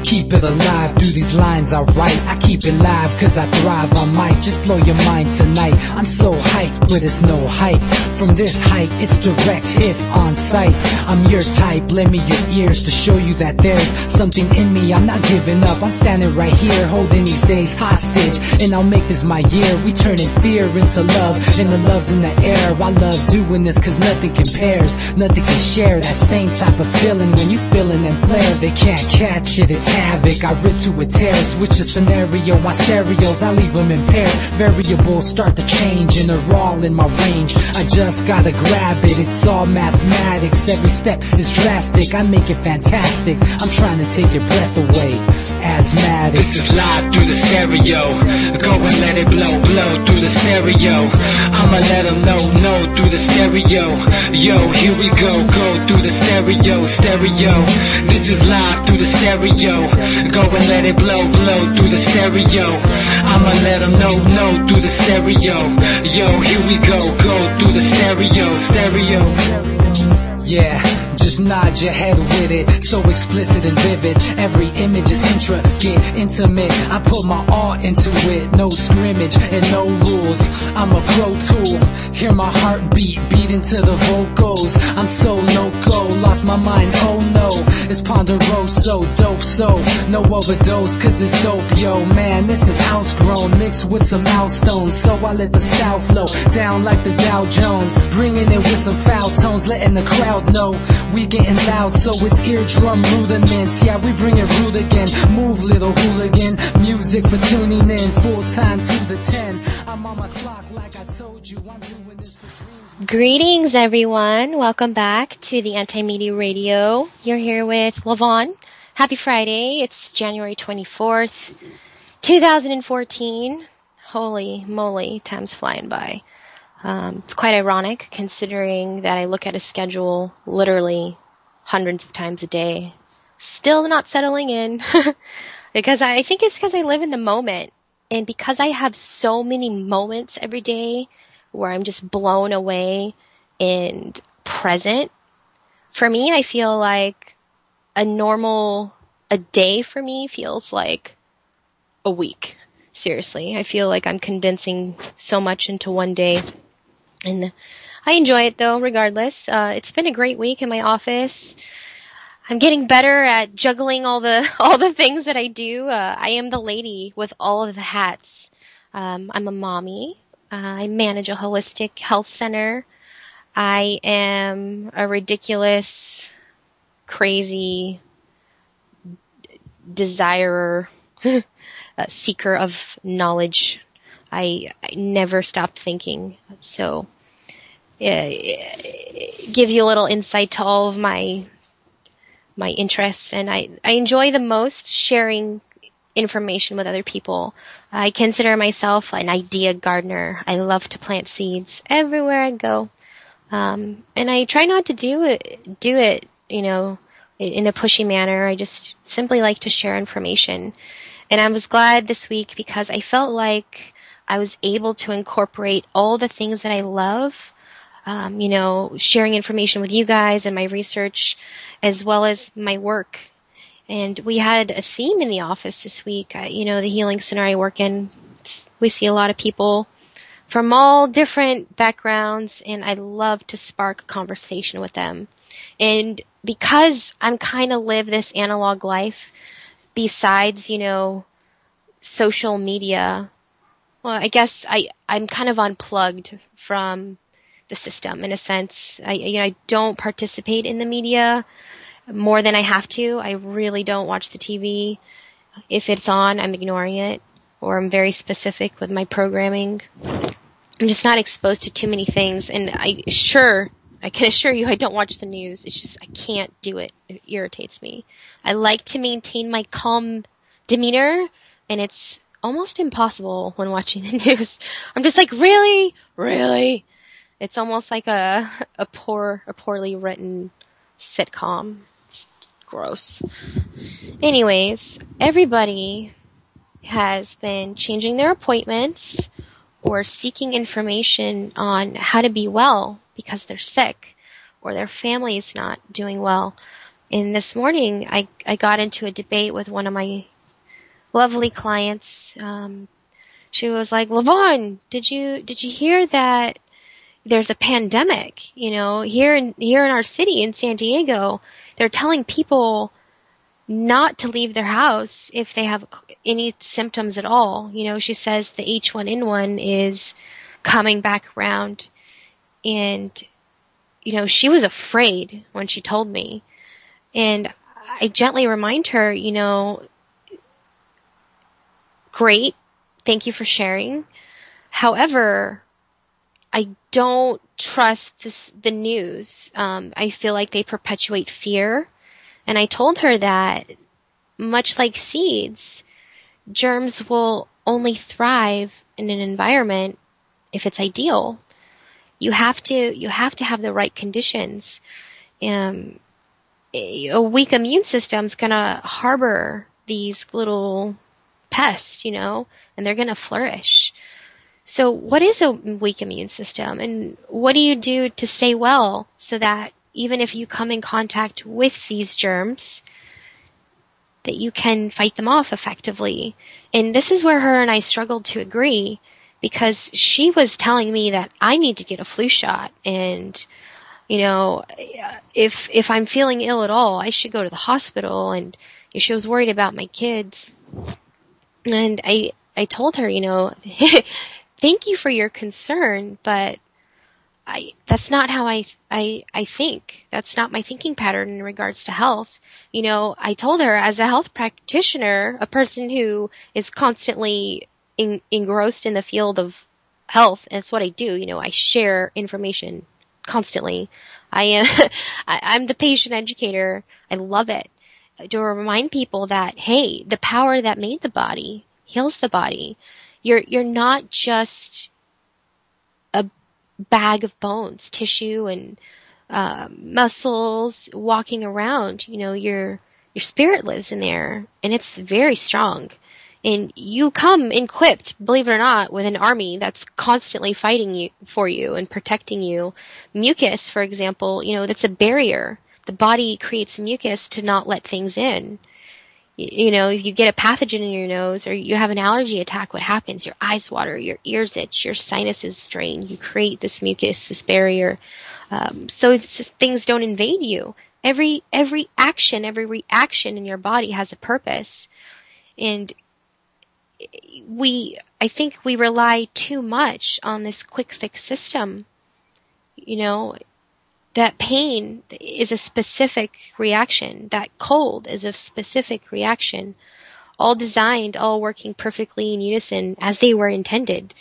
keep it alive through these lines I write. I keep it live cause I thrive. I might just blow your mind tonight. I'm so hyped, but it's no hype. From this height, it's direct hits on sight. I'm your type, lend me your ears to show you that there's something in me. I'm not giving up, I'm standing right here, holding these days hostage. And I'll make this my year. We turning fear into love, and the love's in the air. I love doing this cause nothing compares. Nothing can share that same type of feeling when you feeling them flares. They can't catch it, it's havoc. I rip to a tear, switch a scenario. My stereos, I leave them impaired. Variables start to change and they're all in my range. I just gotta grab it, it's all mathematics. Every step is drastic, I make it fantastic. I'm trying to take your breath away. Asthmatic. This is live through the stereo. Go and let it blow, blow through the stereo. I'ma let them know through the stereo. Yo, here we go through the stereo, stereo. This is live through the stereo. Go and let it blow, blow through the stereo. I'ma let them know through the stereo. Yo, here we go through the stereo, stereo. Yeah, just nod your head with it, so explicit and vivid. Every image is intricate, intimate. I put my all into it, no scrimmage and no rules. I'm a pro tool, hear my heartbeat, beat into the vocals. I'm so loco, lost my mind, oh no. It's ponderoso, dope, so no overdose, cause it's dope, yo. Man, this is house grown, mixed with some milestones. So I let the style flow down like the Dow Jones, bringing it with some foul tones, letting the crowd know we getting loud, so it's eardrum rudiments. Yeah, we bring it rude again. Move, little hooligan. Music for tuning in, full time to the 10. I'm on my clock like I told you. I'm doing this for dreams. Greetings, everyone. Welcome back to the Anti-Media Radio. You're here with Lavonne. Happy Friday. It's January 24th, 2014. Holy moly, time's flying by. It's quite ironic considering that I look at a schedule literally hundreds of times a day, still not settling in because I think it's because I live in the moment, and because I have so many moments every day where I'm just blown away and present. For me, I feel like a day for me feels like a week. Seriously, I feel like I'm condensing so much into one day. And I enjoy it though, regardless. It's been a great week in my office. I'm getting better at juggling all the things that I do. I am the lady with all of the hats. I'm a mommy. I manage a holistic health center. I am a ridiculous, crazy desirer, seeker of knowledge. I never stop thinking, so it gives you a little insight to all of my interests, and I enjoy the most sharing information with other people. I consider myself an idea gardener. I love to plant seeds everywhere I go, and I try not to do it, in a pushy manner. I just simply like to share information, and I was glad this week because I felt like I was able to incorporate all the things that I love, sharing information with you guys and my research as well as my work. And we had a theme in the office this week. The healing center I work in, we see a lot of people from all different backgrounds, and I love to spark a conversation with them. And because I'm kind of live this analog life besides, social media, well, I guess I'm kind of unplugged from the system in a sense. I don't participate in the media more than I have to. I really don't watch the TV. If it's on, I'm ignoring it, or I'm very specific with my programming. I'm just not exposed to too many things, and I can assure you I don't watch the news. It's just I can't do it. It irritates me. I like to maintain my calm demeanor, and it's almost impossible when watching the news. I'm just like, really? It's almost like a poorly written sitcom. It's gross. Anyways, everybody has been changing their appointments or seeking information on how to be well because they're sick or their family is not doing well. And this morning, I got into a debate with one of my lovely clients. She was like, Lavonne, did you hear that there's a pandemic? Here in our city in San Diego, they're telling people not to leave their house if they have any symptoms at all. She says the H1N1 is coming back around, and she was afraid when she told me. And I gently remind her, great, thank you for sharing. However, I don't trust the news. I feel like they perpetuate fear. And I told her that, much like seeds, germs will only thrive in an environment if it's ideal. You have to have the right conditions. A weak immune system's gonna harbor these little pests, and they're gonna flourish. So what is a weak immune system, and what do you do to stay well so that even if you come in contact with these germs, that you can fight them off effectively? And this is where her and I struggled to agree, because she was telling me that I need to get a flu shot, and if I'm feeling ill at all, I should go to the hospital, and she was worried about my kids. And I told her, thank you for your concern, but that's not how I think. That's not my thinking pattern in regards to health. I told her, as a health practitioner, a person who is constantly engrossed in the field of health, and it's what I do. I share information constantly. I'm the patient educator. I love it. To remind people that, hey, the power that made the body heals the body. You're not just a bag of bones, tissue, and muscles walking around. Your spirit lives in there, and it's very strong. And you come equipped, believe it or not, with an army that's constantly fighting for you and protecting you. Mucus, for example, that's a barrier. The body creates mucus to not let things in. If you get a pathogen in your nose, or you have an allergy attack, what happens? Your eyes water, your ears itch, your sinuses strain. You create this mucus, this barrier, so things don't invade you. Every action, every reaction in your body has a purpose. And I think we rely too much on this quick fix system. That pain is a specific reaction. That cold is a specific reaction. All designed, all working perfectly in unison as they were intended.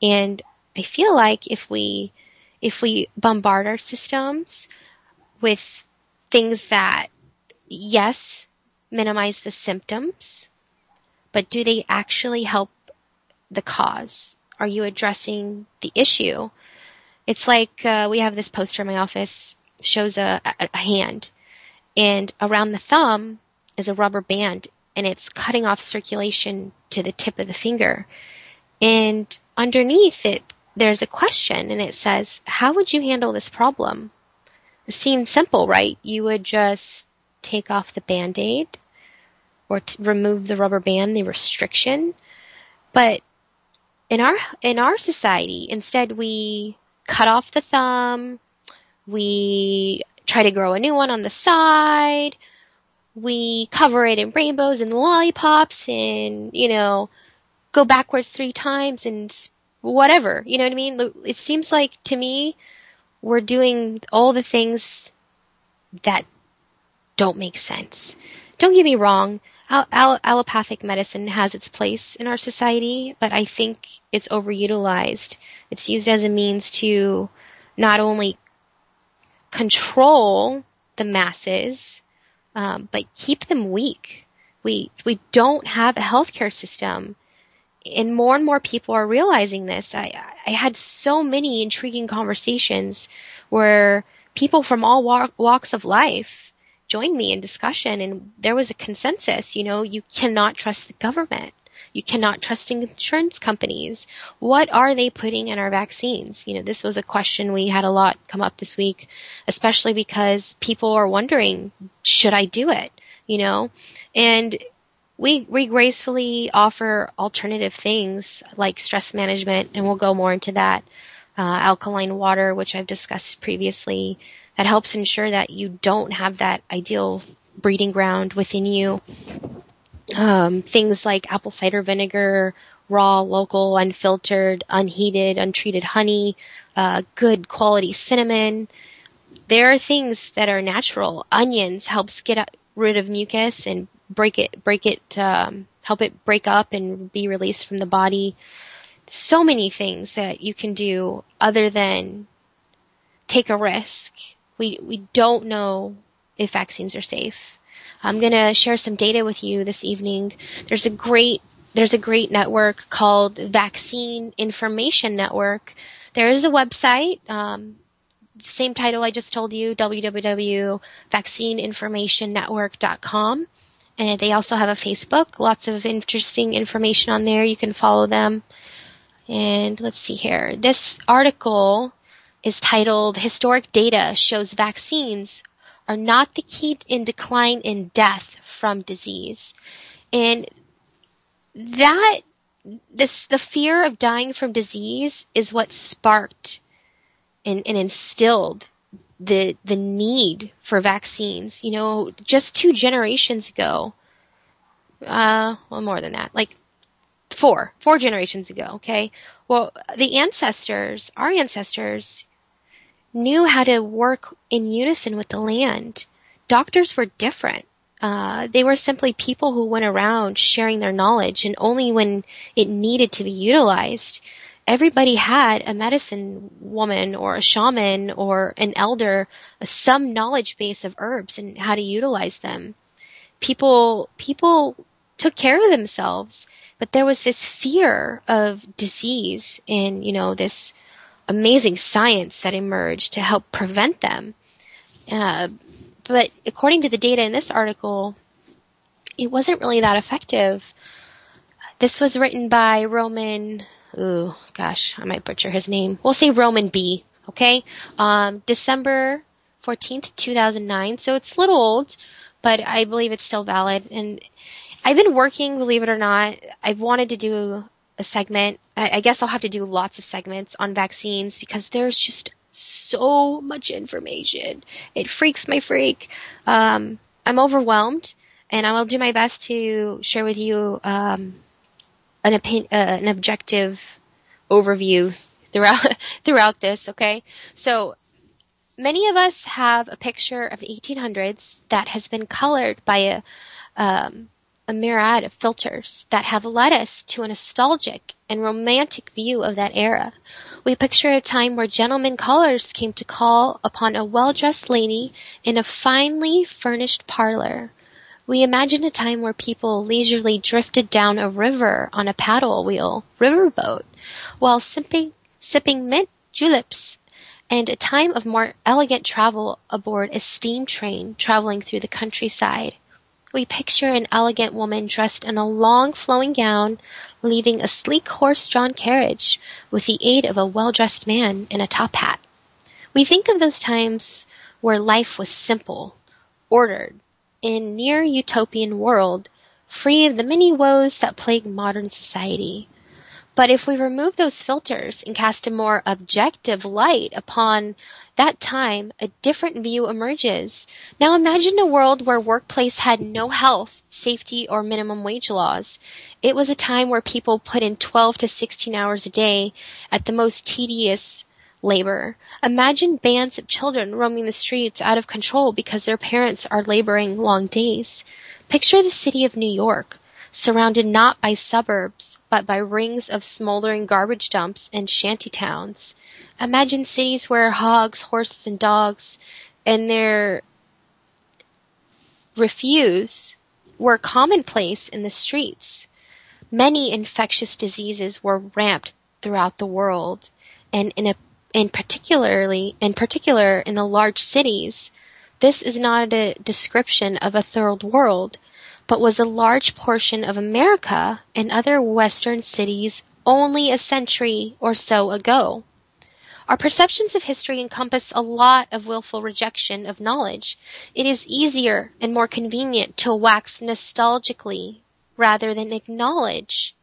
And I feel like if we bombard our systems with things that, yes, minimize the symptoms, but do they actually help the cause? Are you addressing the issue? It's like we have this poster in my office, shows a hand, and around the thumb is a rubber band, and it's cutting off circulation to the tip of the finger. And underneath it, there's a question, and it says, how would you handle this problem? It seems simple, right? You would just take off the Band-Aid, or remove the rubber band, the restriction. But in our society, instead we cut off the thumb, we try to grow a new one on the side, we cover it in rainbows and lollipops, and go backwards 3 times and whatever. You know what I mean? It seems like, to me, we're doing all the things that don't make sense. Don't get me wrong, allopathic medicine has its place in our society, but I think it's overutilized. It's used as a means to not only control the masses, but keep them weak. We don't have a healthcare system, and more people are realizing this. I had so many intriguing conversations where people from all walks of life joined me in discussion, and there was a consensus. You cannot trust the government. You cannot trust insurance companies. What are they putting in our vaccines? This was a question we had a lot come up this week, especially because people are wondering, should I do it? And we gracefully offer alternative things like stress management, and we'll go more into that. Alkaline water, which I've discussed previously, that helps ensure that you don't have that ideal breeding ground within you. Things like apple cider vinegar, raw, local, unfiltered, unheated, untreated honey, good quality cinnamon. There are things that are natural. Onions helps get rid of mucus and help it break up and be released from the body. So many things that you can do other than take a risk. We don't know if vaccines are safe. I'm going to share some data with you this evening. There's a great network called Vaccine Information Network. There is a website, same title I just told you, www.vaccineinformationnetwork.com. And they also have a Facebook. Lots of interesting information on there. You can follow them. And let's see here. This article is titled, Historic Data Shows Vaccines Are Not the Key in Decline in Death from Disease. And the fear of dying from disease is what sparked and instilled the need for vaccines. Just 2 generations ago, well, more than that, like four generations ago, okay? Well, our ancestors knew how to work in unison with the land. Doctors were different. They were simply people who went around sharing their knowledge, and only when it needed to be utilized. Everybody had a medicine woman or a shaman or an elder, some knowledge base of herbs and how to utilize them. People took care of themselves, but there was this fear of disease and, this amazing science that emerged to help prevent them. But according to the data in this article, it wasn't really that effective. This was written by Roman, I might butcher his name. We'll say Roman B, okay? December 14th, 2009. So it's a little old, but I believe it's still valid. And I've been working, believe it or not, I've wanted to do a segment. I guess I'll have to do lots of segments on vaccines because there's just so much information. It freaks my freak. I'm overwhelmed, and I will do my best to share with you an objective overview throughout this, okay? So many of us have a picture of the 1800s that has been colored by a myriad of filters that have led us to a nostalgic and romantic view of that era. We picture a time where gentlemen callers came to call upon a well-dressed lady in a finely furnished parlor. We imagine a time where people leisurely drifted down a river on a paddle wheel riverboat while sipping mint juleps, and a time of more elegant travel aboard a steam train traveling through the countryside. We picture an elegant woman dressed in a long flowing gown, leaving a sleek horse-drawn carriage with the aid of a well-dressed man in a top hat. We think of those times where life was simple, ordered, in near utopian world, free of the many woes that plague modern society. But if we remove those filters and cast a more objective light upon that time, a different view emerges. Now imagine a world where workplace had no health, safety, or minimum wage laws. It was a time where people put in 12 to 16 hours a day at the most tedious labor. Imagine bands of children roaming the streets out of control because their parents are laboring long days. Picture the city of New York, surrounded not by suburbs, but by rings of smoldering garbage dumps and shanty towns. Imagine cities where hogs, horses, and dogs and their refuse were commonplace in the streets. Many infectious diseases were ramped throughout the world, and in particular in the large cities. This is not a description of a third world, but was a large portion of America and other Western cities only a century or so ago. Our perceptions of history encompass a lot of willful rejection of knowledge. It is easier and more convenient to wax nostalgically rather than acknowledge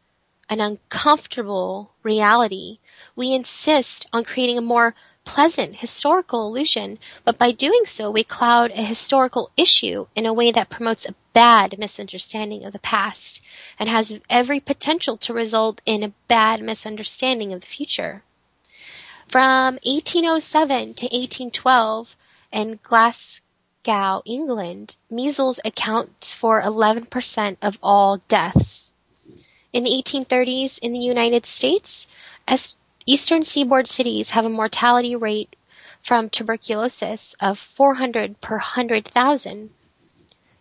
an uncomfortable reality. We insist on creating a more pleasant historical illusion, but by doing so we cloud a historical issue in a way that promotes a bad misunderstanding of the past and has every potential to result in a bad misunderstanding of the future. From 1807 to 1812 in Glasgow, England, measles accounts for 11% of all deaths. In the 1830s in the United States, eastern seaboard cities have a mortality rate from tuberculosis of 400 per 100,000.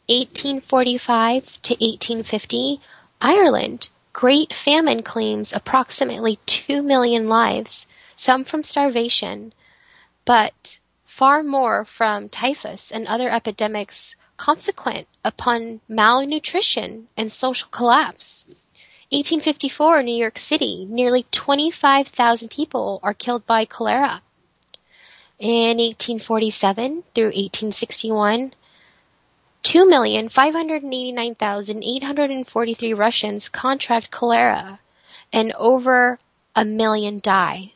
1845 to 1850, Ireland, Great Famine claims approximately 2 million lives, some from starvation, but far more from typhus and other epidemics consequent upon malnutrition and social collapse. 1854, New York City, nearly 25,000 people are killed by cholera. In 1847 through 1861, 2,589,843 Russians contract cholera, and over 1 million die.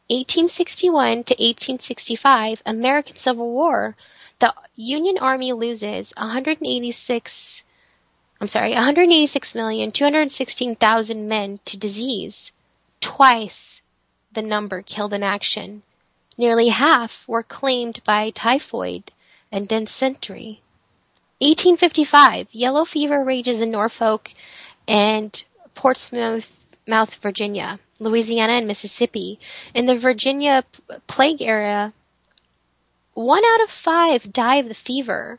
1861 to 1865, American Civil War, the Union Army loses 186,216,000 men to disease, twice the number killed in action. Nearly half were claimed by typhoid and dysentery. 1855, yellow fever rages in Norfolk and Portsmouth, Virginia, Louisiana, and Mississippi. In the Virginia plague era, 1 out of 5 die of the fever.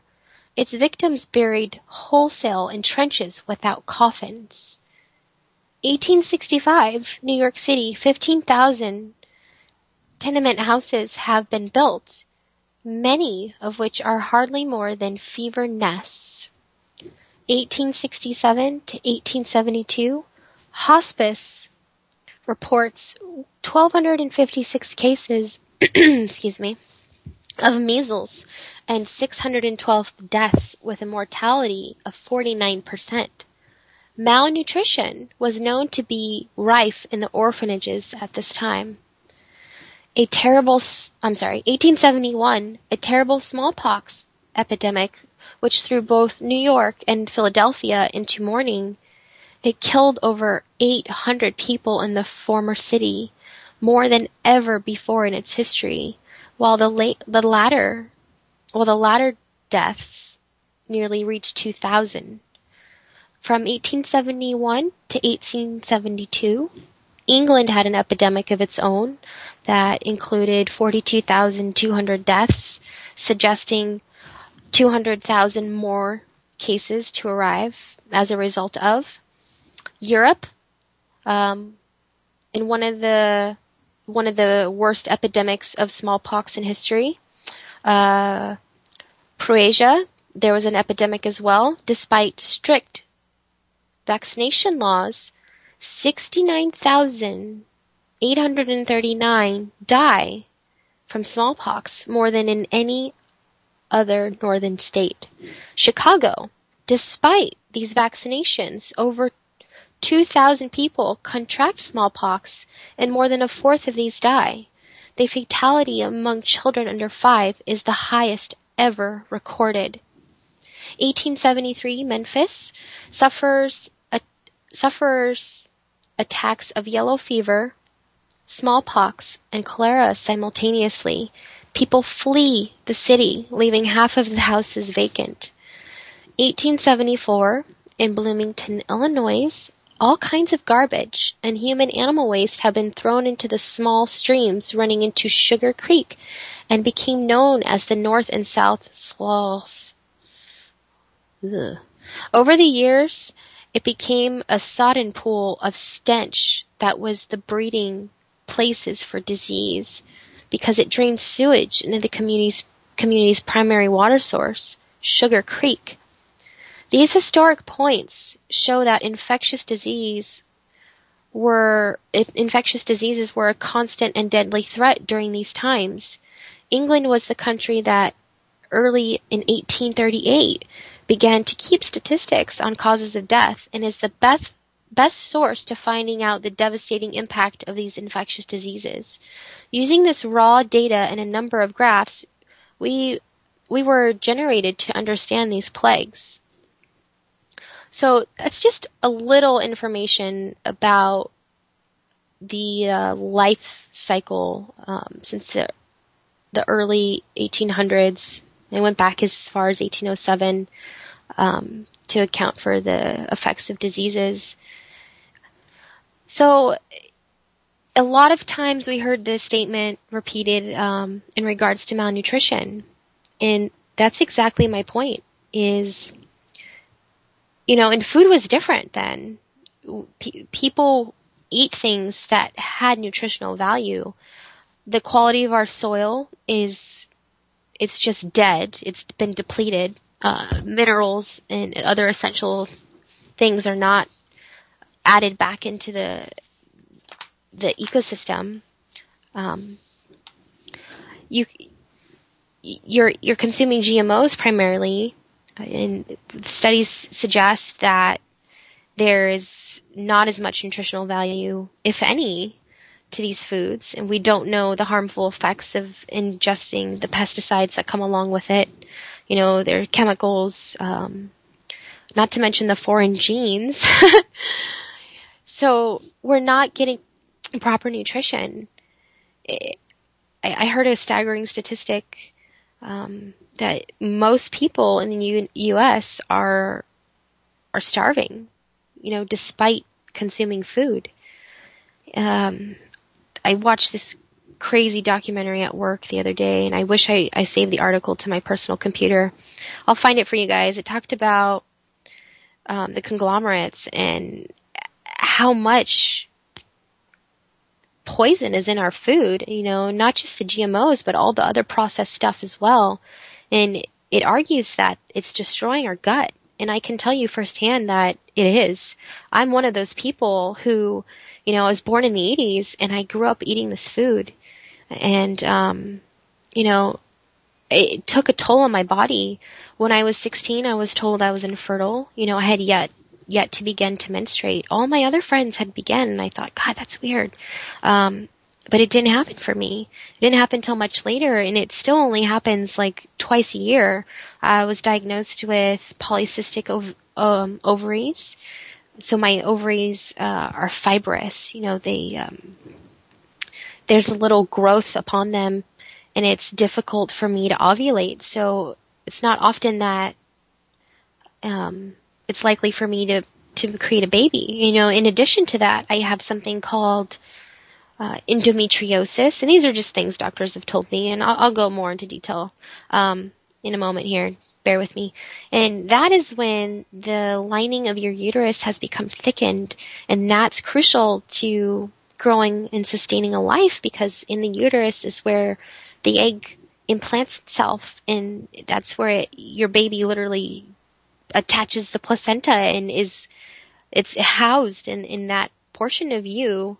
Its victims buried wholesale in trenches without coffins. 1865, New York City, 15,000 tenement houses have been built, many of which are hardly more than fever nests. 1867 to 1872, hospice reports 1,256 cases of measles and 612 deaths with a mortality of 49%. Malnutrition was known to be rife in the orphanages at this time. 1871, a terrible smallpox epidemic which threw both New York and Philadelphia into mourning. It killed over 800 people in the former city, more than ever before in its history, while the latter deaths nearly reached 2,000. From 1871 to 1872, England had an epidemic of its own that included 42,200 deaths, suggesting 200,000 more cases to arrive as a result of. Europe, in one of the worst epidemics of smallpox in history, Croatia, there was an epidemic as well. Despite strict vaccination laws, 69,839 die from smallpox, more than in any other northern state. Chicago, despite these vaccinations, over 2,000 people contract smallpox, and more than a fourth of these die. The fatality among children under 5 is the highest ever recorded. 1873, Memphis suffers attacks of yellow fever, smallpox, and cholera simultaneously. People flee the city, leaving half of the houses vacant. 1874, in Bloomington, Illinois, all kinds of garbage and human animal waste have been thrown into the small streams running into Sugar Creek and became known as the North and South Sloughs. Over the years, it became a sodden pool of stench that was the breeding places for disease because it drained sewage into the community's primary water source, Sugar Creek. These historic points show that infectious diseases were a constant and deadly threat during these times. England was the country that early in 1838 began to keep statistics on causes of death and is the best source to finding out the devastating impact of these infectious diseases. Using this raw data and a number of graphs, we were generated to understand these plagues. So that's just a little information about the life cycle since the early 1800s. I went back as far as 1807 to account for the effects of diseases. So a lot of times we heard this statement repeated in regards to malnutrition. And that's exactly my point is, and food was different then. People eat things that had nutritional value. The quality of our soil it's just dead. It's been depleted. Minerals and other essential things are not added back into the ecosystem. You're consuming GMOs primarily, and studies suggest that there is not as much nutritional value, if any, to these foods, and we don't know the harmful effects of ingesting the pesticides that come along with it. There are chemicals, not to mention the foreign genes. So we're not getting proper nutrition. I heard a staggering statistic that most people in the U.S. are starving, despite consuming food. I watched this crazy documentary at work the other day, and I wish I saved the article to my personal computer. I'll find it for you guys. It talked about the conglomerates and how much poison is in our food, not just the GMOs, but all the other processed stuff as well. And it argues that it's destroying our gut. And I can tell you firsthand that it is. I'm one of those people who, I was born in the 80s and I grew up eating this food. And, it took a toll on my body. When I was 16, I was told I was infertile. I had yet to begin to menstruate. All my other friends had begun, and I thought, God, that's weird. But it didn't happen for me. It didn't happen until much later, and it still only happens like twice a year. I was diagnosed with polycystic ovaries. So my ovaries are fibrous. There's a little growth upon them, and it's difficult for me to ovulate. So it's not often that it's likely for me to create a baby. In addition to that, I have something called endometriosis, and these are just things doctors have told me, and I'll go more into detail in a moment here. Bear with me. And that is when the lining of your uterus has become thickened, and that's crucial to growing and sustaining a life, because in the uterus is where the egg implants itself, and that's where your baby literally attaches the placenta and it's housed in that portion of you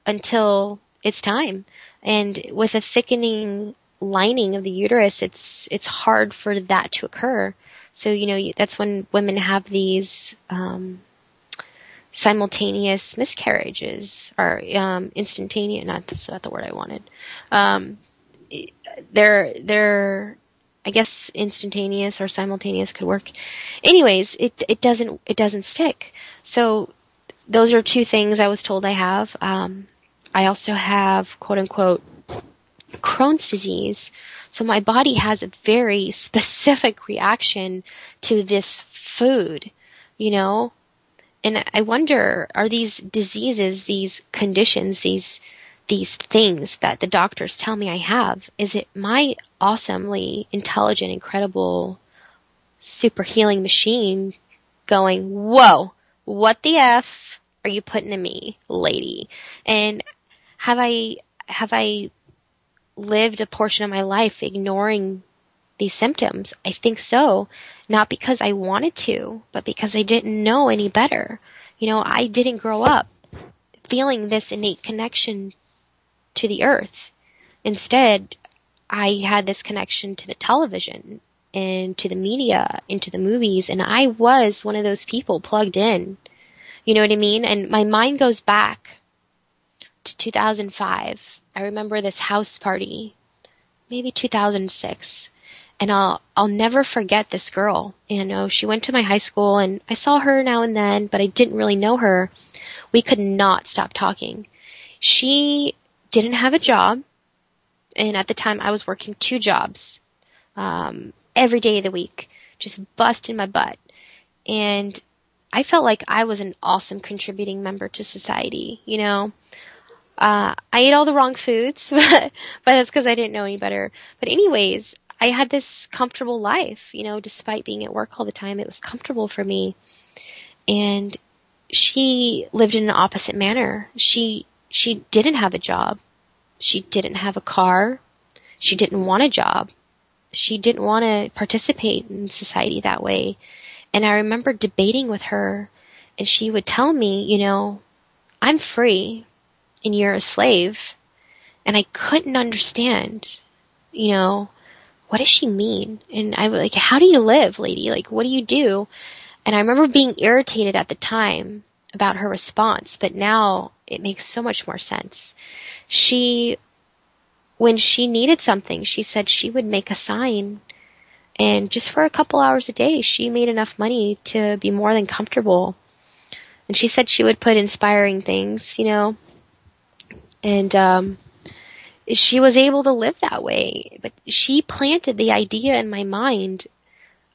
until it's time. And with a thickening lining of the uterus, it's hard for that to occur. So, that's when women have these simultaneous miscarriages, or instantaneous, that's not the word I wanted. They're I guess instantaneous or simultaneous could work. Anyways, it doesn't stick. So those are two things I was told I have. I also have, quote unquote, Crohn's disease. So my body has a very specific reaction to this food, and I wonder, are these diseases, these conditions, these things that the doctors tell me I have, is it my awesomely intelligent, incredible, super healing machine going, whoa, what the F are you putting in me, lady? And have I lived a portion of my life ignoring these symptoms? I think so. not because I wanted to, but because I didn't know any better. I didn't grow up feeling this innate connection to the earth. Instead, I had this connection to the television and to the media and to the movies, and I was one of those people plugged in. You know what I mean? And my mind goes back to 2005. I remember this house party, maybe 2006. And I'll never forget this girl. She went to my high school, and I saw her now and then, but I didn't really know her. We could not stop talking. She didn't have a job, and at the time I was working 2 jobs, every day of the week, just busting my butt. And I felt like I was an awesome contributing member to society, I ate all the wrong foods, but that's because I didn't know any better. But anyways, I had this comfortable life, despite being at work all the time. It was comfortable for me. And she lived in an opposite manner. She didn't have a job. She didn't have a car. She didn't want a job. She didn't want to participate in society that way. And I remember debating with her, and she would tell me, I'm free and you're a slave. And I couldn't understand, what does she mean? And I was like, how do you live, lady? Like, what do you do? And I remember being irritated at the time about her response, but now it makes so much more sense. When she needed something, she said she would make a sign, and just for a couple hours a day, she made enough money to be more than comfortable. And she said she would put inspiring things, and she was able to live that way. But she planted the idea in my mind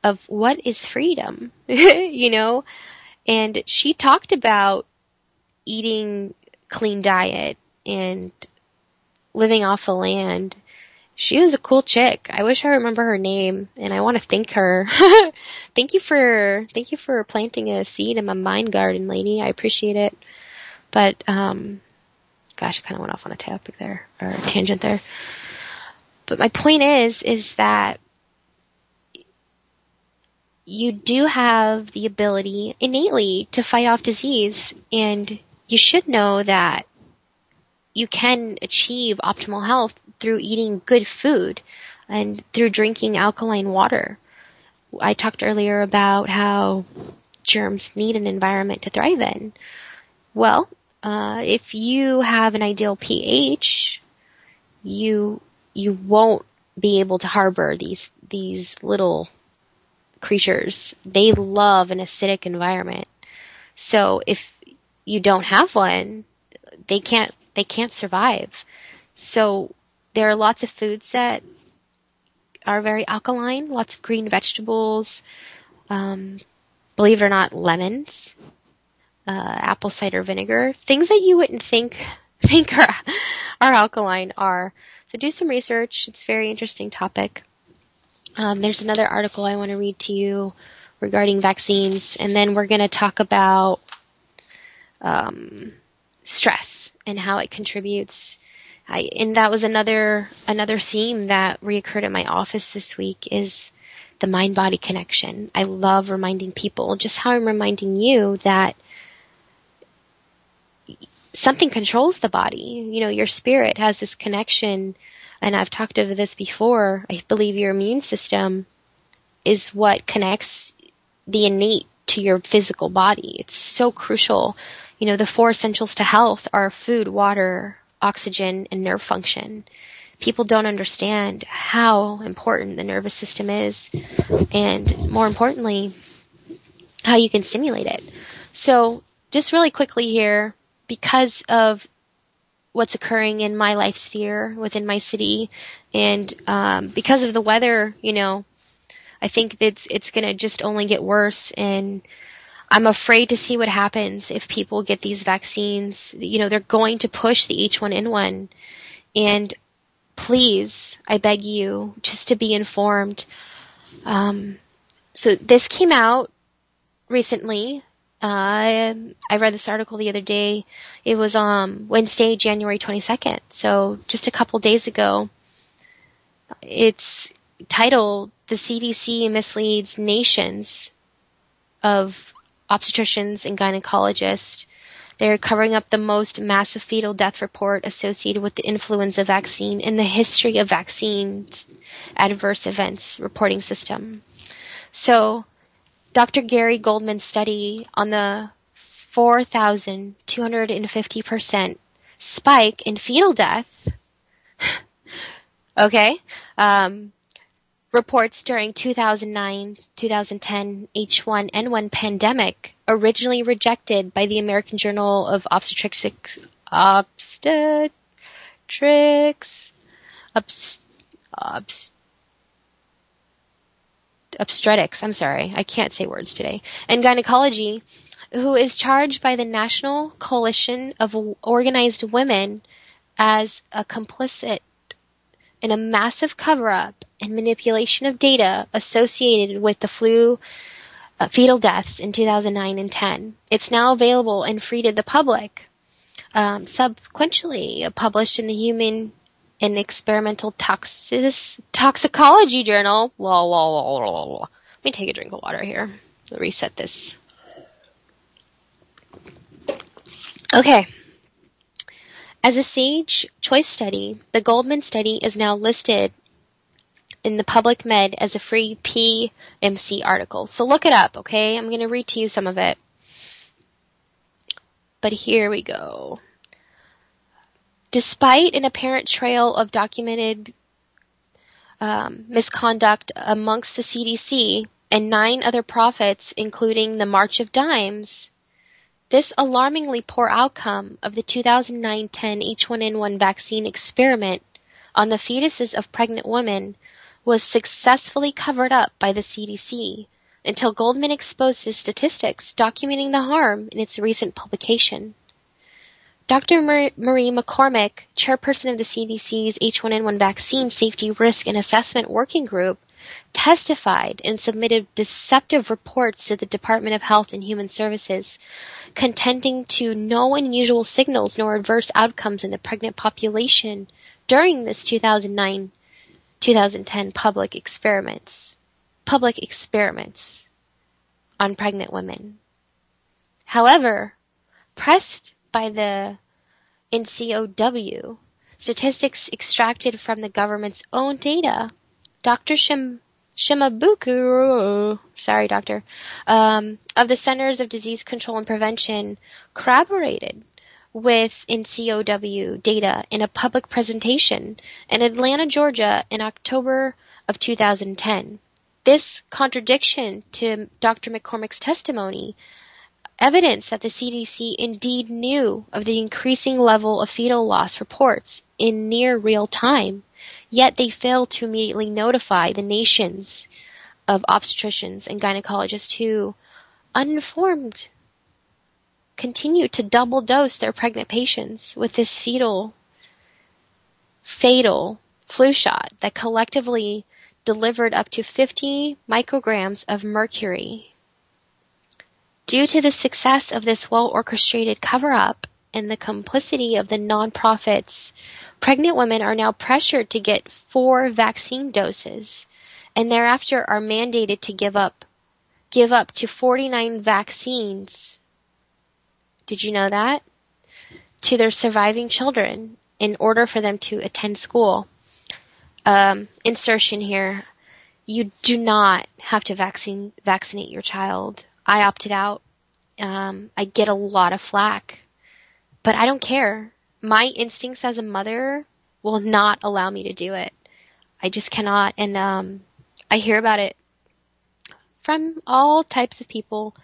of what is freedom, and she talked about eating clean diet and living off the land. She was a cool chick. I wish I remember her name, and I want to thank her. Thank you for planting a seed in my mind garden, lady. I appreciate it. But gosh, I kind of went off on a topic there, or a tangent there. But my point is that you do have the ability innately to fight off disease, and you should know that you can achieve optimal health through eating good food and through drinking alkaline water. I talked earlier about how germs need an environment to thrive in. Well, if you have an ideal pH, you won't be able to harbor these little creatures. They love an acidic environment. So if you don't have one, they can't survive. So there are lots of foods that are very alkaline, lots of green vegetables, believe it or not, lemons, apple cider vinegar, things that you wouldn't think are alkaline are. So do some research. It's a very interesting topic. There's another article I want to read to you regarding vaccines, and then we're going to talk about stress and how it contributes. And that was another theme that reoccurred at my office this week is the mind-body connection. I love reminding people, just how I'm reminding you, that something controls the body. Your spirit has this connection, and I've talked about this before. I believe your immune system is what connects the innate to your physical body. It's so crucial. The 4 essentials to health are food, water, oxygen, and nerve function. People don't understand how important the nervous system is, and more importantly, how you can stimulate it. So just really quickly here, because of what's occurring in my life sphere within my city, and because of the weather, I think it's going to just only get worse, and I'm afraid to see what happens if people get these vaccines. They're going to push the H1N1, and please, I beg you, just to be informed. So this came out recently. I read this article the other day. It was Wednesday, January 22nd. So just a couple days ago. It's titled, the CDC misleads nations of obstetricians and gynecologists. They're covering up the most massive fetal death report associated with the influenza vaccine in the history of vaccines adverse events reporting system. So, Dr. Gary Goldman's study on the 4,250% spike in fetal death, okay, reports during 2009-2010 H1N1 pandemic, originally rejected by the American Journal of Obstetrics, I'm sorry, I can't say words today, and gynecology, who is charged by the National Coalition of Organized Women as a complicit in a massive cover-up and manipulation of data associated with the flu fetal deaths in 2009 and 10. It's now available and free to the public. Subsequently published in the Human and Experimental Toxicology Journal. Let me take a drink of water here. I'll reset this. Okay. As a SAGE choice study, the Goldman study is now listed in the Public Med as a free PMC article. So look it up, okay? I'm going to read to you some of it. But here we go. Despite an apparent trail of documented misconduct amongst the CDC and 9 other prophets, including the March of Dimes, this alarmingly poor outcome of the 2009-10 H1N1 vaccine experiment on the fetuses of pregnant women was successfully covered up by the CDC until Goldman exposed his statistics documenting the harm in its recent publication. Dr. Marie McCormick, chairperson of the CDC's H1N1 Vaccine Safety Risk and Assessment Working Group, testified and submitted deceptive reports to the Department of Health and Human Services, contending to no unusual signals nor adverse outcomes in the pregnant population during this 2009-2010 public experiments on pregnant women. However, pressed by the NCOW, statistics extracted from the government's own data, Dr. Shimabuku, of the Centers of Disease Control and Prevention, corroborated with NCOW data in a public presentation in Atlanta, Georgia in October of 2010. This contradiction to Dr. McCormick's testimony evidence that the CDC indeed knew of the increasing level of fetal loss reports in near real time, yet they failed to immediately notify the nations of obstetricians and gynecologists who, uninformed, continue to double dose their pregnant patients with this fatal flu shot that collectively delivered up to 50 micrograms of mercury. Due to the success of this well-orchestrated cover-up and the complicity of the nonprofits, pregnant women are now pressured to get 4 vaccine doses and thereafter are mandated to give up to 49 vaccines. Did you know that? To their surviving children in order for them to attend school. Insertion here. You do not have to vaccinate your child. I opted out. I get a lot of flack, but I don't care. My instincts as a mother will not allow me to do it. I just cannot. And I hear about it from all types of people.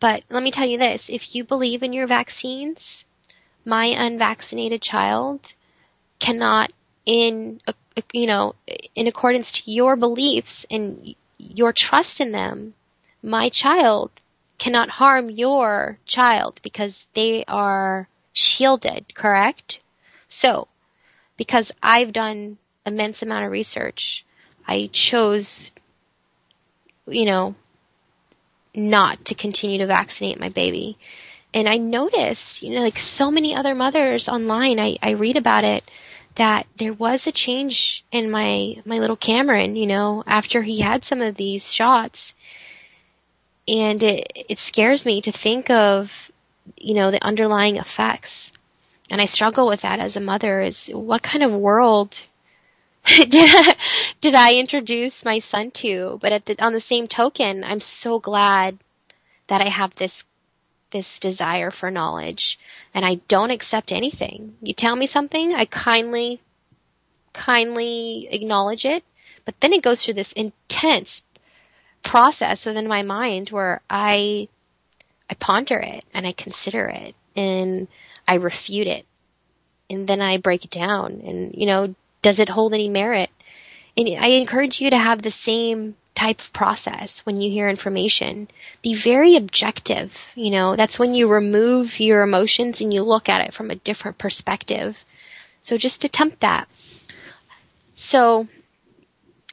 But let me tell you this. If you believe in your vaccines, my unvaccinated child cannot, in accordance to your beliefs and your trust in them, my child cannot harm your child because they are shielded, correct? So, because I've done immense amount of research, I chose, not to continue to vaccinate my baby. And I noticed, like so many other mothers online, I read about it, that there was a change in my little Cameron, after he had some of these shots. And it scares me to think of, the underlying effects. And I struggle with that as a mother, is what kind of world did I introduce my son to? But on the same token, I'm so glad that I have this desire for knowledge, and I don't accept anything. You tell me something, I kindly acknowledge it, but then it goes through this intense process within my mind where I ponder it and I consider it and I refute it, and then I break it down and, does it hold any merit? And I encourage you to have the same type of process when you hear information. Be very objective. That's when you remove your emotions and you look at it from a different perspective. So just attempt that. So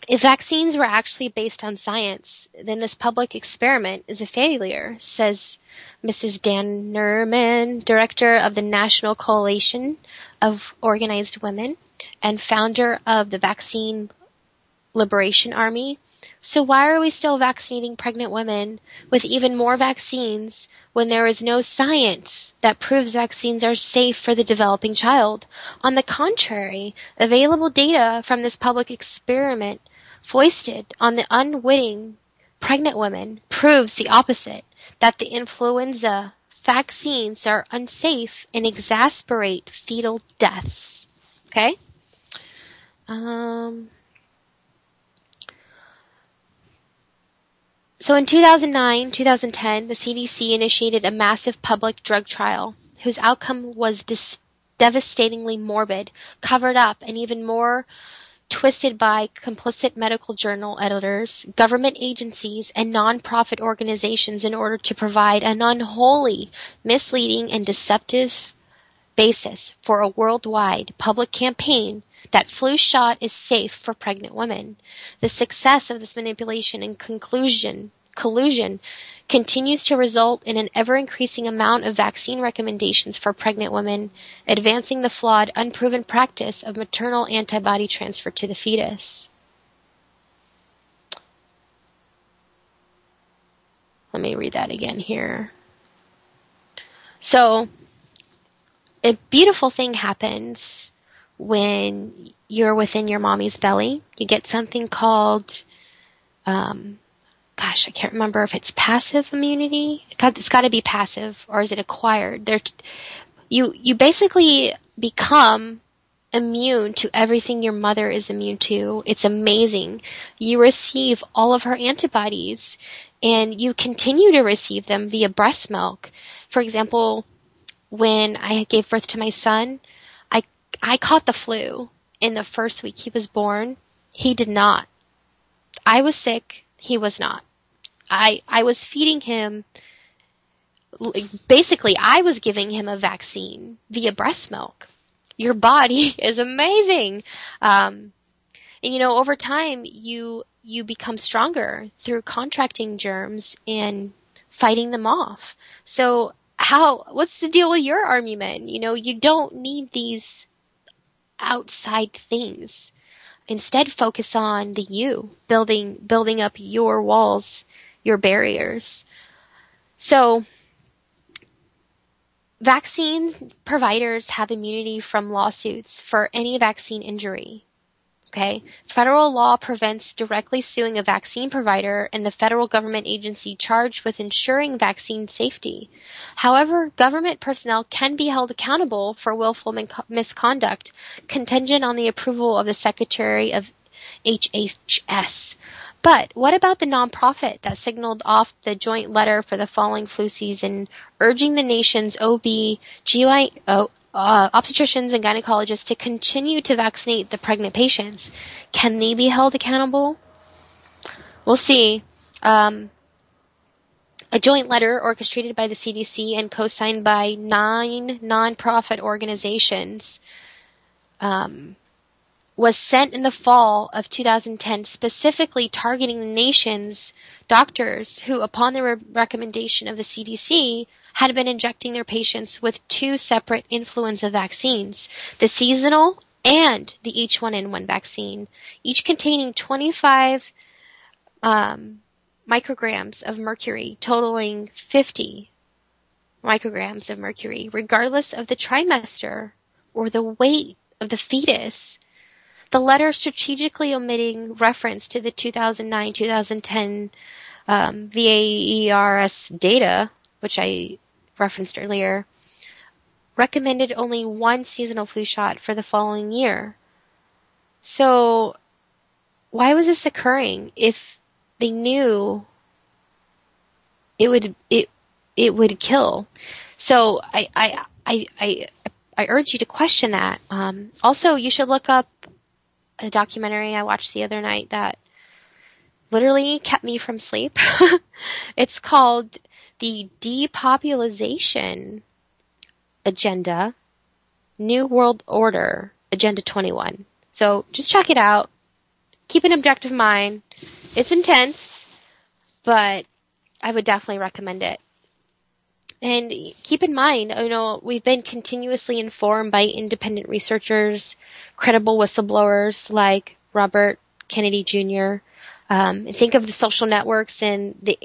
if vaccines were actually based on science, then this public experiment is a failure, says Mrs. Dan Nerman, director of the National Coalition of Organized Women and founder of the Vaccine Liberation Army. So why are we still vaccinating pregnant women with even more vaccines when there is no science that proves vaccines are safe for the developing child? On the contrary, available data from this public experiment foisted on the unwitting pregnant women proves the opposite, that the influenza vaccines are unsafe and exacerbate fetal deaths. Okay? So in 2009, 2010, the CDC initiated a massive public drug trial whose outcome was devastatingly morbid, covered up, and even more twisted by complicit medical journal editors, government agencies, and non-profit organizations in order to provide an unholy, misleading, and deceptive basis for a worldwide public campaign that flu shot is safe for pregnant women. The success of this manipulation and collusion continues to result in an ever-increasing amount of vaccine recommendations for pregnant women, advancing the flawed, unproven practice of maternal antibody transfer to the fetus. Let me read that again here. So, a beautiful thing happens when you're within your mommy's belly. You get something called, I can't remember if it's passive immunity. It's got to be passive, or is it acquired? You basically become immune to everything your mother is immune to. It's amazing. You receive all of her antibodies, and you continue to receive them via breast milk. For example, when I gave birth to my son, I caught the flu in the first week he was born. He did not. I was sick. He was not. I was feeding him. Basically, I was giving him a vaccine via breast milk. Your body is amazing. And over time, you become stronger through contracting germs and fighting them off. So what's the deal with your army men? You don't need these outside things. Instead, focus on the you, building up your walls, your barriers. So, vaccine providers have immunity from lawsuits for any vaccine injury. Okay? Federal law prevents directly suing a vaccine provider and the federal government agency charged with ensuring vaccine safety. However, government personnel can be held accountable for willful misconduct, contingent on the approval of the Secretary of HHS. But what about the nonprofit that signaled off the joint letter for the following flu season, urging the nation's obstetricians and gynecologists to continue to vaccinate the pregnant patients? Can they be held accountable? We'll see. A joint letter orchestrated by the CDC and co-signed by 9 nonprofit organizations was sent in the fall of 2010, specifically targeting the nation's doctors who, upon the recommendation of the CDC, had been injecting their patients with 2 separate influenza vaccines, the seasonal and the H1N1 vaccine, each containing 25 micrograms of mercury, totaling 50 micrograms of mercury, regardless of the trimester or the weight of the fetus. The letter strategically omitting reference to the 2009-2010 VAERS data, which I referenced earlier, recommended only one seasonal flu shot for the following year. So why was this occurring if they knew it would kill? So I urge you to question that. Also, you should look up a documentary I watched the other night that literally kept me from sleep. It's called The Depopulation Agenda, New World Order, Agenda 21. So just check it out. Keep an objective mind. It's intense, but I would definitely recommend it. And keep in mind, we've been continuously informed by independent researchers, credible whistleblowers like Robert Kennedy Jr. Think of the social networks and the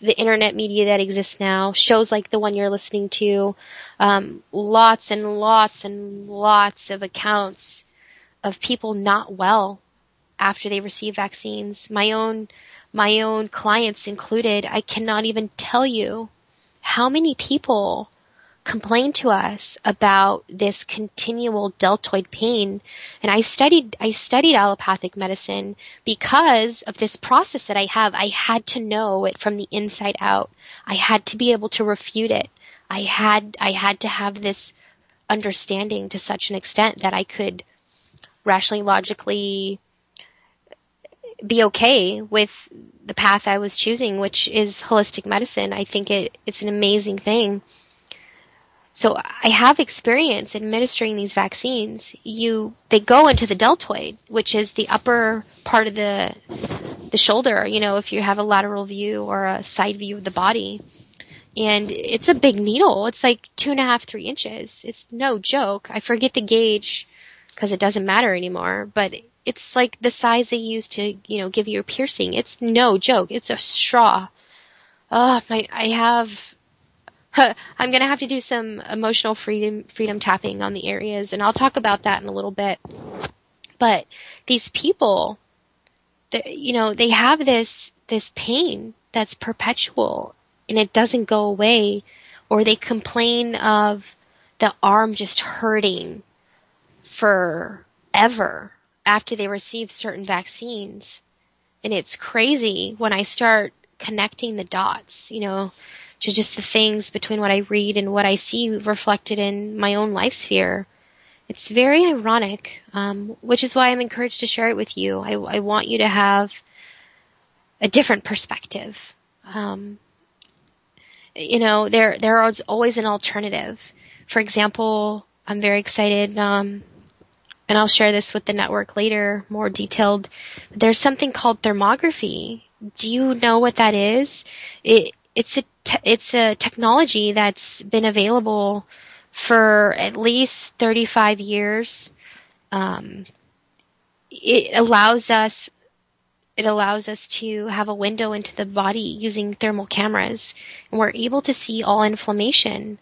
internet media that exists now, shows like the one you're listening to, lots and lots and lots of accounts of people not well after they receive vaccines. My own clients included. I cannot even tell you how many people complain to us about this continual deltoid pain. And I studied allopathic medicine because of this process that I have. I had to know it from the inside out. I had to be able to refute it. I had to have this understanding to such an extent that I could rationally, logically be okay with the path I was choosing, which is holistic medicine. I think it's an amazing thing. So I have experience administering these vaccines. They go into the deltoid, which is the upper part of the shoulder, if you have a lateral view or a side view of the body. And it's a big needle. It's like 2.5, 3 inches. It's no joke. I forget the gauge because it doesn't matter anymore, but it's like the size they use to, give you a piercing. It's no joke. It's a straw. I'm going to have to do some emotional freedom tapping on the areas, and I'll talk about that in a little bit. But these people, they have this pain that's perpetual, and it doesn't go away, or they complain of the arm just hurting forever after they receive certain vaccines. And it's crazy when I start connecting the dots, to just the things between what I read and what I see reflected in my own life sphere. It's very ironic, which is why I'm encouraged to share it with you. I want you to have a different perspective. There is always an alternative. For example, I'm very excited, and I'll share this with the network later, more detailed. There's something called thermography. Do you know what that is? It's a technology that's been available for at least 35 years. It allows us to have a window into the body using thermal cameras, and we're able to see all inflammation.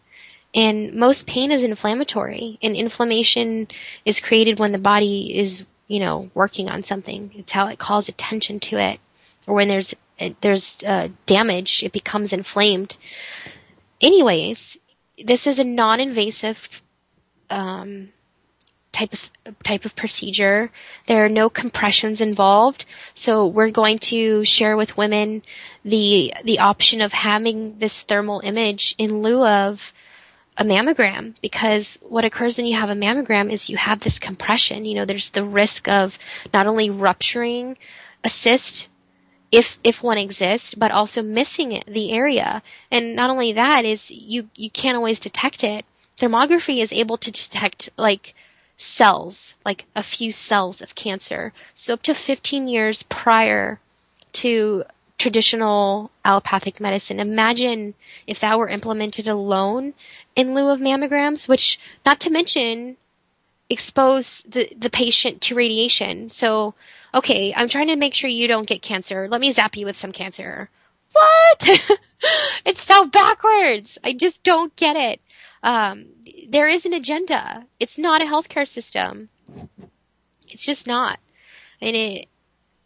And most pain is inflammatory, and inflammation is created when the body is, working on something. It's how it calls attention to it. Or when there's damage, it becomes inflamed. Anyways, this is a non-invasive type of procedure. There are no compressions involved. So we're going to share with women the option of having this thermal image in lieu of a mammogram, because what occurs when you have a mammogram is you have this compression. There's the risk of not only rupturing a cyst if one exists, but also missing the area. And not only that is you can't always detect it. Thermography is able to detect like cells, like a few cells of cancer. So up to 15 years prior to traditional allopathic medicine. Imagine if that were implemented alone in lieu of mammograms, which, not to mention, expose the patient to radiation. So, okay, I'm trying to make sure you don't get cancer. Let me zap you with some cancer. What? It's so backwards. I just don't get it. There is an agenda. It's not a healthcare system. It's just not. And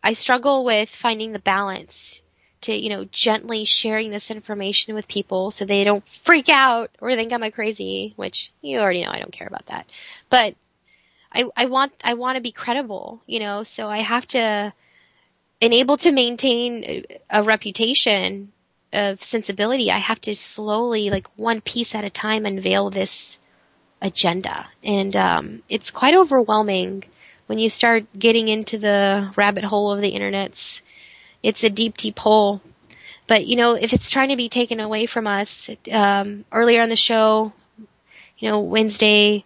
I struggle with finding the balance to, gently sharing this information with people so they don't freak out or think I'm a crazy, which you already know I don't care about that. But I want to be credible, so I have to enable to maintain a reputation of sensibility. I have to slowly, like one piece at a time, unveil this agenda. And it's quite overwhelming when you start getting into the rabbit hole of the internets. It's a deep, deep hole. But, if it's trying to be taken away from us, earlier on the show, Wednesday,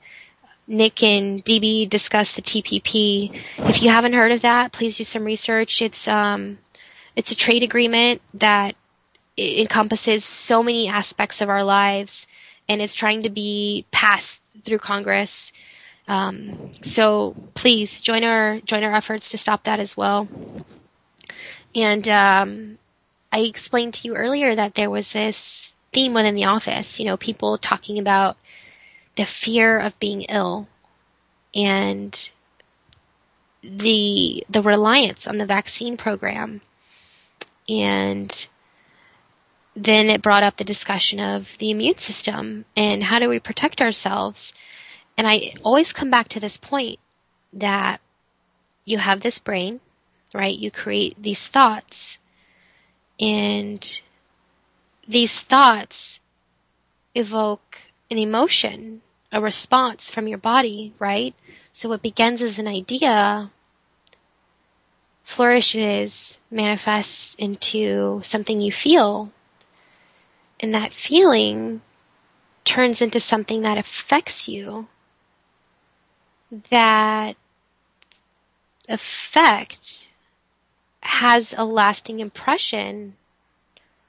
Nick and DB discussed the TPP. If you haven't heard of that, please do some research. It's a trade agreement that encompasses so many aspects of our lives, and it's trying to be passed through Congress. So please join our efforts to stop that as well. And I explained to you earlier that there was this theme within the office, people talking about the fear of being ill and the reliance on the vaccine program. And then it brought up the discussion of the immune system and how do we protect ourselves. And I always come back to this point that you have this brain, right? You create these thoughts, and these thoughts evoke an emotion, a response from your body, right? So what begins as an idea flourishes, manifests into something you feel, and that feeling turns into something that affects you. That effect has a lasting impression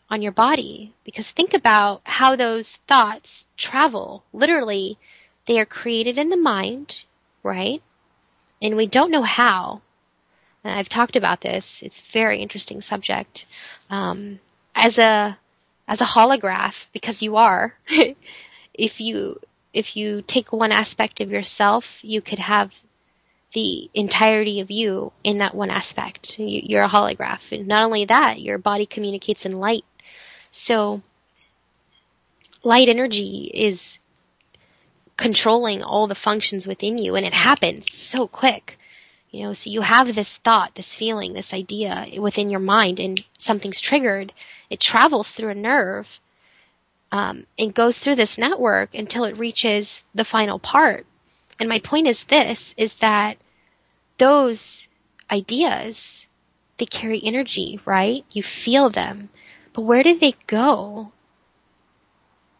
on your body, because think about how those thoughts travel. Literally, they are created in the mind, right? And we don't know how. And I've talked about this. It's a very interesting subject. As a holograph, because you are, if you take one aspect of yourself, you could have the entirety of you in that one aspect. You're a holograph. And not only that, your body communicates in light. So light energy is controlling all the functions within you, and it happens so quick. So you have this thought, this feeling, this idea within your mind, and something's triggered. It travels through a nerve, and goes through this network until it reaches the final part. And my point is that those ideas, they carry energy, right? You feel them. But where do they go?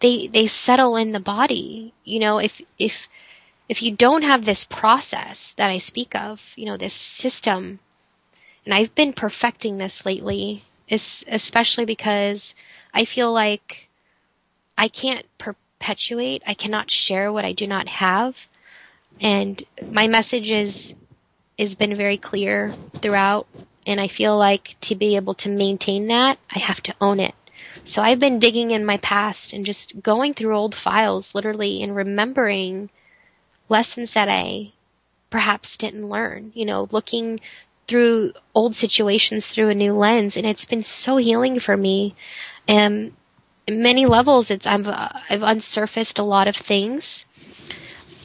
They settle in the body. If you don't have this process that I speak of, this system, and I've been perfecting this lately, especially because I feel like I can't perpetuate, I cannot share what I do not have. And my message has been very clear throughout, and I feel like to be able to maintain that, I have to own it. So I've been digging in my past and just going through old files, literally, and remembering lessons that I perhaps didn't learn, looking through old situations through a new lens, and it's been so healing for me. In many levels, I've unsurfaced a lot of things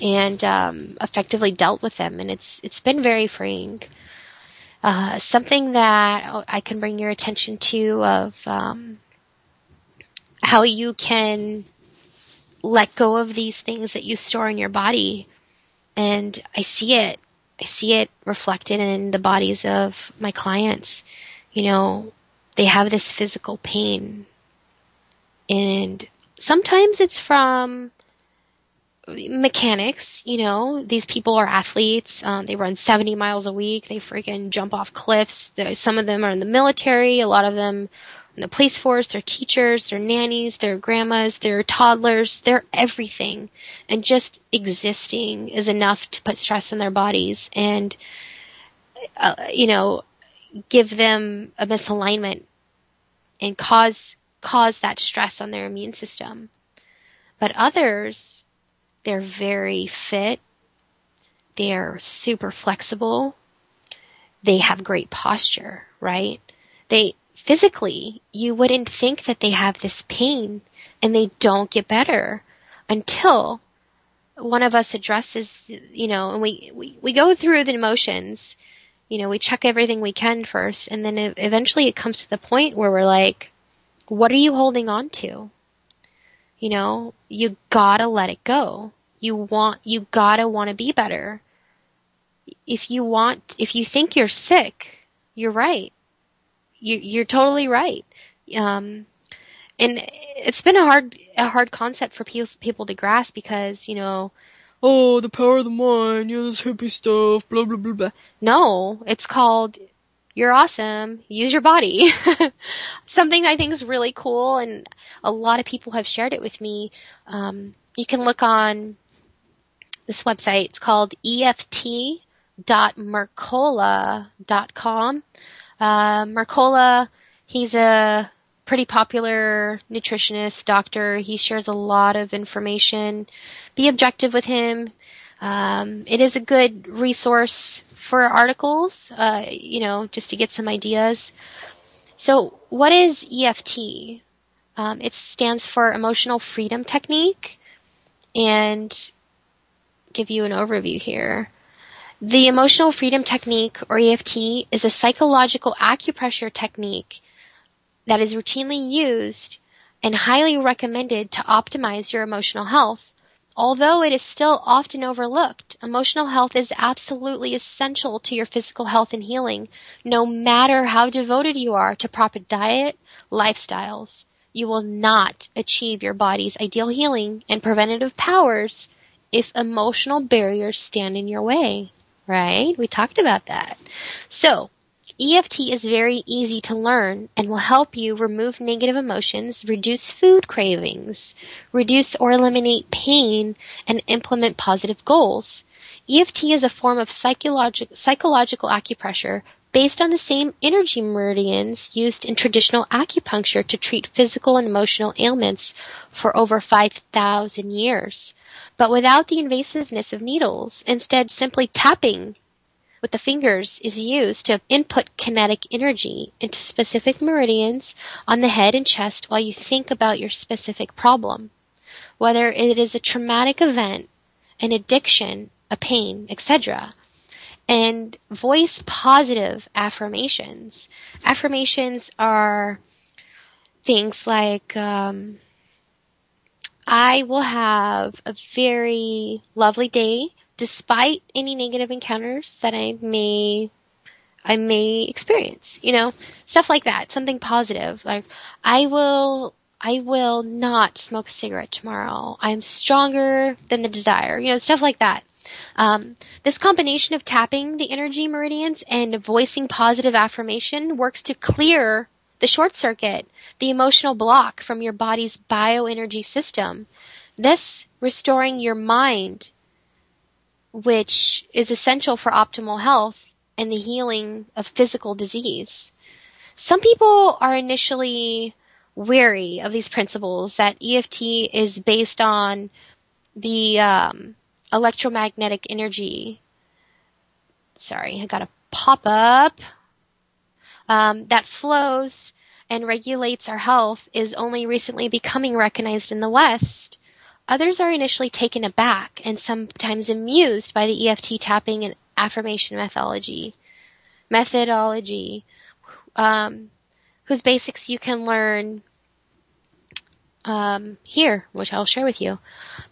and effectively dealt with them, and it's been very freeing. Something that I can bring your attention to of how you can let go of these things that you store in your body. And I see it reflected in the bodies of my clients. They have this physical pain, and sometimes it's from mechanics. These people are athletes. They run 70 miles a week. They freaking jump off cliffs. Some of them are in the military. A lot of them the police force, their teachers, their nannies, their grandmas, their toddlers, their everything. And just existing is enough to put stress on their bodies and, give them a misalignment and cause that stress on their immune system. But others, they're very fit. They're super flexible. They have great posture, right? Physically, you wouldn't think that they have this pain, and they don't get better until one of us addresses, and we go through the emotions. We check everything we can first, and then eventually it comes to the point where we're like, what are you holding on to? You gotta let it go. You gotta want to be better. If you think you're sick, you're right. You're totally right. And it's been a hard concept for people to grasp because, oh, the power of the mind, this hippie stuff, blah, blah, blah, blah. No, it's called, you're awesome, use your body. Something I think is really cool, and a lot of people have shared it with me. You can look on this website. It's called EFT.Mercola.com. Mercola, he's a pretty popular nutritionist, doctor. He shares a lot of information. Be objective with him. It is a good resource for articles, just to get some ideas. So what is EFT? It stands for Emotional Freedom Technique, and give you an overview here. The Emotional Freedom Technique, or EFT, is a psychological acupressure technique that is routinely used and highly recommended to optimize your emotional health. Although it is still often overlooked, emotional health is absolutely essential to your physical health and healing, no matter how devoted you are to proper diet, lifestyles. You will not achieve your body's ideal healing and preventative powers if emotional barriers stand in your way. Right? We talked about that. So, EFT is very easy to learn and will help you remove negative emotions, reduce food cravings, reduce or eliminate pain, and implement positive goals. EFT is a form of psychological acupressure based on the same energy meridians used in traditional acupuncture to treat physical and emotional ailments for over 5,000 years. But without the invasiveness of needles, instead simply tapping with the fingers is used to input kinetic energy into specific meridians on the head and chest while you think about your specific problem. Whether it is a traumatic event, an addiction, a pain, etc. And voice positive affirmations. Affirmations are things like, I will have a very lovely day despite any negative encounters that I may experience, stuff like that. Something positive, like I will not smoke a cigarette tomorrow. I'm stronger than the desire, stuff like that. This combination of tapping the energy meridians and voicing positive affirmation works to clear the short circuit, the emotional block from your body's bioenergy system, thus restoring your mind, which is essential for optimal health and the healing of physical disease. Some people are initially wary of these principles that EFT is based on the electromagnetic energy. Sorry, I got a pop-up. That flows and regulates our health is only recently becoming recognized in the West. Others are initially taken aback and sometimes amused by the EFT tapping and affirmation methodology, whose basics you can learn here, which I'll share with you.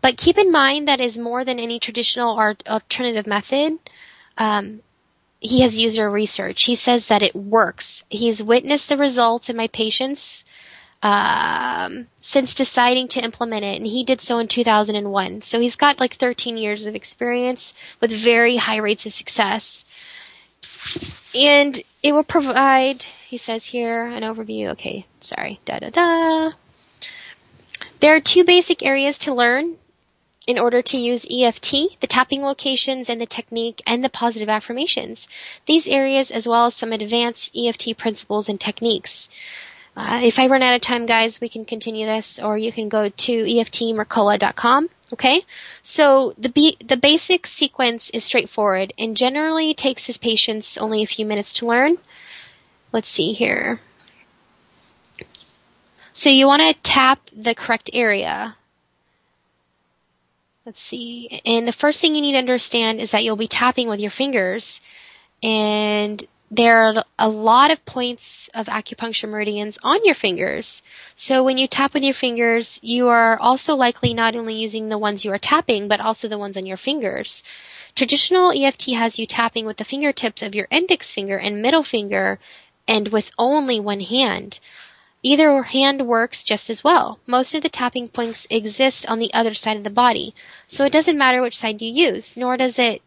But keep in mind that is more than any traditional or alternative method. He has user research. He says that it works. He's witnessed the results in my patients since deciding to implement it, and he did so in 2001. So he's got like 13 years of experience with very high rates of success. And it will provide, he says here, an overview. Okay, Sorry. There are 2 basic areas to learn in order to use EFT: the tapping locations and the technique and the positive affirmations. These areas, as well as some advanced EFT principles and techniques. If I run out of time, guys, we can continue this, or you can go to EFTmercola.com. Okay? So the basic sequence is straightforward and generally takes his patients only a few minutes to learn. Let's see here. So you want to tap the correct area. Let's see. And the first thing you need to understand is that you'll be tapping with your fingers. And there are a lot of points of acupuncture meridians on your fingers. So when you tap with your fingers, you are also likely not only using the ones you are tapping, but also the ones on your fingers. Traditional EFT has you tapping with the fingertips of your index finger and middle finger and with only one hand. Either hand works just as well. Most of the tapping points exist on the other side of the body, so it doesn't matter which side you use, nor does it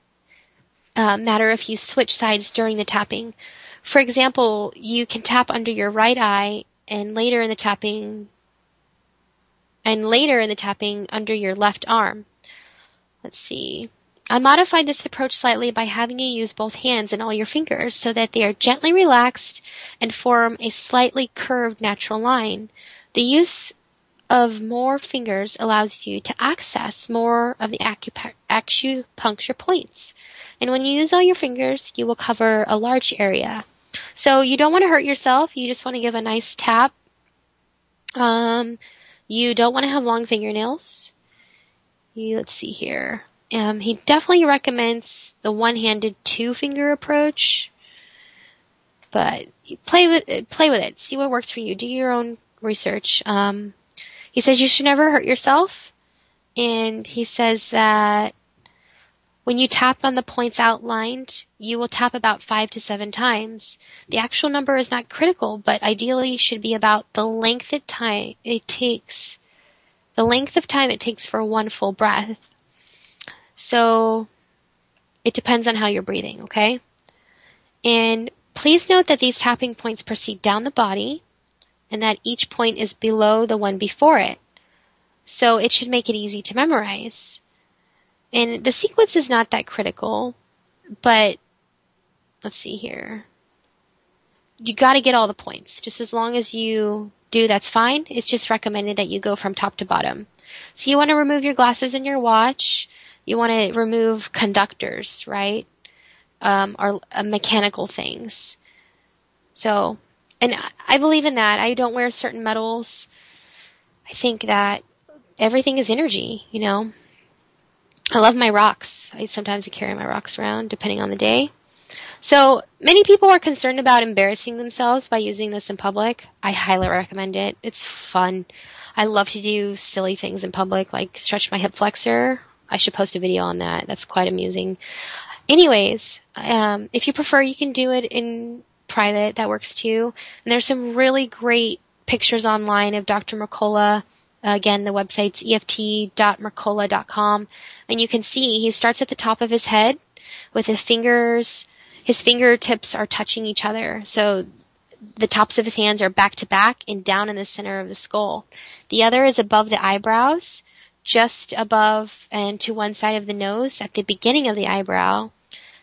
matter if you switch sides during the tapping. For example, you can tap under your right eye and later in the tapping under your left arm. Let's see. I modified this approach slightly by having you use both hands and all your fingers so that they are gently relaxed and form a slightly curved natural line. The use of more fingers allows you to access more of the acupuncture points. And when you use all your fingers, you will cover a large area. So you don't want to hurt yourself. You just want to give a nice tap. You don't want to have long fingernails. Let's see here. He definitely recommends the one-handed 2-finger approach, but play with it. See what works for you. Do your own research. He says you should never hurt yourself, and he says that when you tap on the points outlined, you will tap about 5 to 7 times. The actual number is not critical, but ideally should be about the length of time it takes for one full breath. So it depends on how you're breathing, okay? And please note that these tapping points proceed down the body and that each point is below the one before it. So it should make it easy to memorize. And the sequence is not that critical, but let's see here. You got to get all the points. Just as long as you do, that's fine. It's just recommended that you go from top to bottom. So you want to remove your glasses and your watch. You want to remove conductors, right? Or mechanical things. So, and I believe in that. I don't wear certain metals. I think that everything is energy, you know. I love my rocks. Sometimes I carry my rocks around depending on the day. So many people are concerned about embarrassing themselves by using this in public. I highly recommend it. It's fun. I love to do silly things in public, like stretch my hip flexor. I should post a video on that. That's quite amusing. Anyways, if you prefer, you can do it in private. That works too. And there's some really great pictures online of Dr. Mercola. Again, the website's eft.mercola.com. And you can see he starts at the top of his head with his fingers. His fingertips are touching each other. So the tops of his hands are back to back and down in the center of the skull. The other is above the eyebrows, just above and to one side of the nose at the beginning of the eyebrow.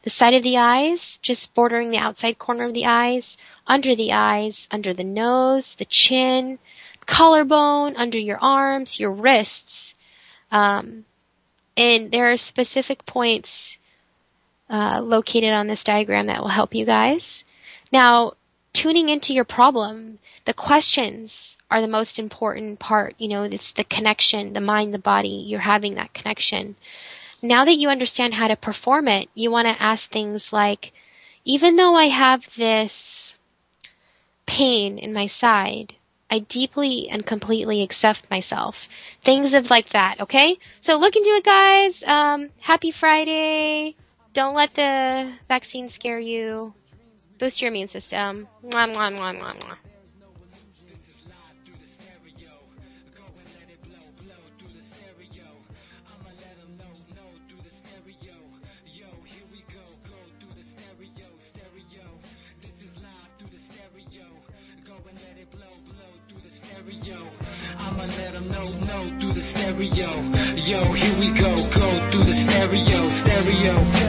The side of the eyes, just bordering the outside corner of the eyes, under the nose, the chin, collarbone, under your arms, your wrists. And there are specific points located on this diagram that will help you guys. Now, tuning into your problem, the questions are the most important part. You know, it's the connection, the mind, the body. You're having that connection. Now that you understand how to perform it, you want to ask things like, even though I have this pain in my side, I deeply and completely accept myself. Things of like that, okay? So look into it, guys. Happy Friday. Don't let the vaccine scare you. Boost your immune system. Mwah, mwah, mwah, mwah, mwah. Go and let it blow, blow. I'ma let them know through the stereo. Yo, here we go through the stereo.